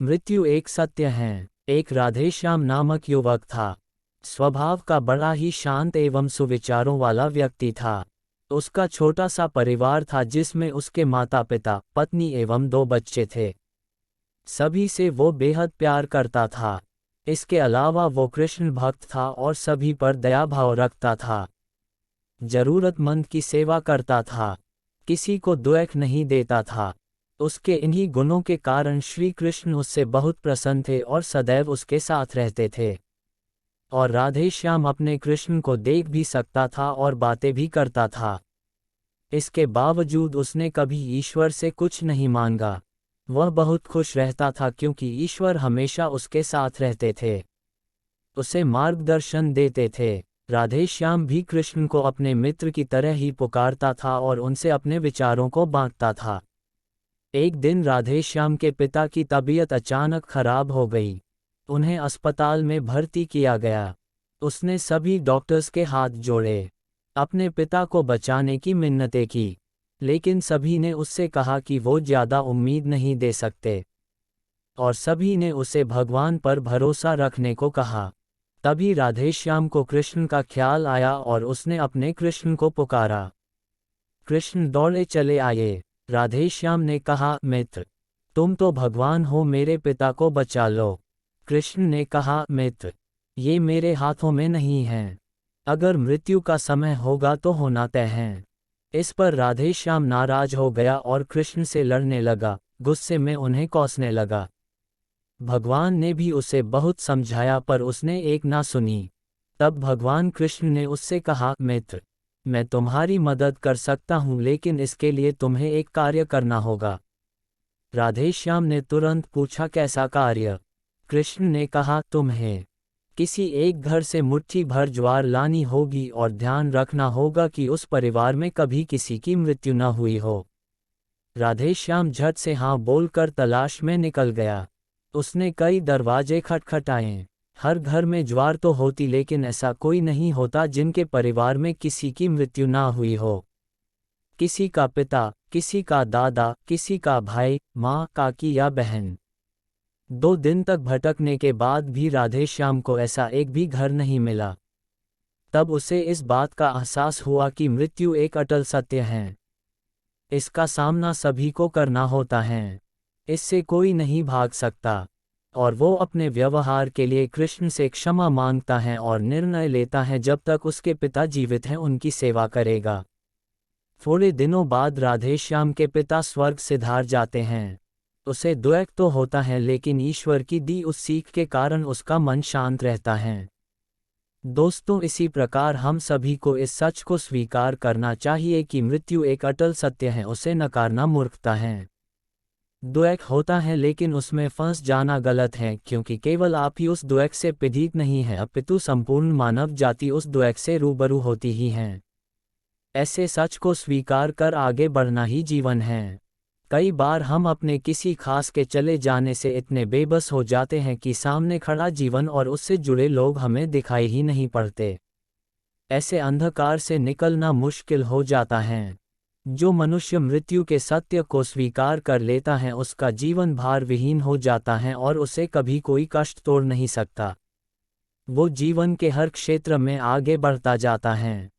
मृत्यु एक सत्य है। एक राधेश्याम नामक युवक था। स्वभाव का बड़ा ही शांत एवं सुविचारों वाला व्यक्ति था। उसका छोटा सा परिवार था जिसमें उसके माता पिता, पत्नी एवं 2 बच्चे थे। सभी से वो बेहद प्यार करता था। इसके अलावा वो कृष्ण भक्त था और सभी पर दया भाव रखता था। जरूरतमंद की सेवा करता था। किसी को दुख नहीं देता था। उसके इन्हीं गुणों के कारण श्री कृष्ण उससे बहुत प्रसन्न थे और सदैव उसके साथ रहते थे। और राधेश्याम अपने कृष्ण को देख भी सकता था और बातें भी करता था। इसके बावजूद उसने कभी ईश्वर से कुछ नहीं मांगा। वह बहुत खुश रहता था क्योंकि ईश्वर हमेशा उसके साथ रहते थे, उसे मार्गदर्शन देते थे। राधेश्याम भी कृष्ण को अपने मित्र की तरह ही पुकारता था और उनसे अपने विचारों को बांटता था। एक दिन राधेश्याम के पिता की तबीयत अचानक खराब हो गई। उन्हें अस्पताल में भर्ती किया गया। उसने सभी डॉक्टर्स के हाथ जोड़े, अपने पिता को बचाने की मिन्नतें की, लेकिन सभी ने उससे कहा कि वो ज़्यादा उम्मीद नहीं दे सकते और सभी ने उसे भगवान पर भरोसा रखने को कहा। तभी राधेश्याम को कृष्ण का ख्याल आया और उसने अपने कृष्ण को पुकारा। कृष्ण दौड़े चले आए। राधेश्याम ने कहा, मित्र, तुम तो भगवान हो, मेरे पिता को बचा लो। कृष्ण ने कहा, मित्र, ये मेरे हाथों में नहीं है। अगर मृत्यु का समय होगा तो होना तय है। इस पर राधेश्याम नाराज हो गया और कृष्ण से लड़ने लगा, गुस्से में उन्हें कोसने लगा। भगवान ने भी उसे बहुत समझाया पर उसने एक ना सुनी। तब भगवान कृष्ण ने उससे कहा, मित्र, मैं तुम्हारी मदद कर सकता हूँ, लेकिन इसके लिए तुम्हें एक कार्य करना होगा। राधेश्याम ने तुरंत पूछा, कैसा कार्य? कृष्ण ने कहा, तुम्हें किसी एक घर से मुट्ठी भर ज्वार लानी होगी और ध्यान रखना होगा कि उस परिवार में कभी किसी की मृत्यु न हुई हो। राधेश्याम झट से हाँ बोलकर तलाश में निकल गया। उसने कई दरवाजे खटखटाए। हर घर में ज्वार तो होती, लेकिन ऐसा कोई नहीं होता जिनके परिवार में किसी की मृत्यु ना हुई हो। किसी का पिता, किसी का दादा, किसी का भाई, माँ, काकी या बहन। 2 दिन तक भटकने के बाद भी राधेश्याम को ऐसा एक भी घर नहीं मिला। तब उसे इस बात का एहसास हुआ कि मृत्यु एक अटल सत्य है। इसका सामना सभी को करना होता है। इससे कोई नहीं भाग सकता। और वो अपने व्यवहार के लिए कृष्ण से क्षमा मांगता है और निर्णय लेता है जब तक उसके पिता जीवित हैं उनकी सेवा करेगा। थोड़े दिनों बाद राधेश्याम के पिता स्वर्ग सिधार जाते हैं। उसे दुख तो होता है, लेकिन ईश्वर की दी उस सीख के कारण उसका मन शांत रहता है। दोस्तों, इसी प्रकार हम सभी को इस सच को स्वीकार करना चाहिए कि मृत्यु एक अटल सत्य है। उसे नकारना मूर्खता है। दुख होता है, लेकिन उसमें फंस जाना गलत है, क्योंकि केवल आप ही उस दुख से पीड़ित नहीं हैं, अपितु संपूर्ण मानव जाति उस दुख से रूबरू होती ही है। ऐसे सच को स्वीकार कर आगे बढ़ना ही जीवन है। कई बार हम अपने किसी खास के चले जाने से इतने बेबस हो जाते हैं कि सामने खड़ा जीवन और उससे जुड़े लोग हमें दिखाई ही नहीं पड़ते। ऐसे अंधकार से निकलना मुश्किल हो जाता है। जो मनुष्य मृत्यु के सत्य को स्वीकार कर लेता है उसका जीवन भार विहीन हो जाता है और उसे कभी कोई कष्ट तोड़ नहीं सकता। वो जीवन के हर क्षेत्र में आगे बढ़ता जाता है।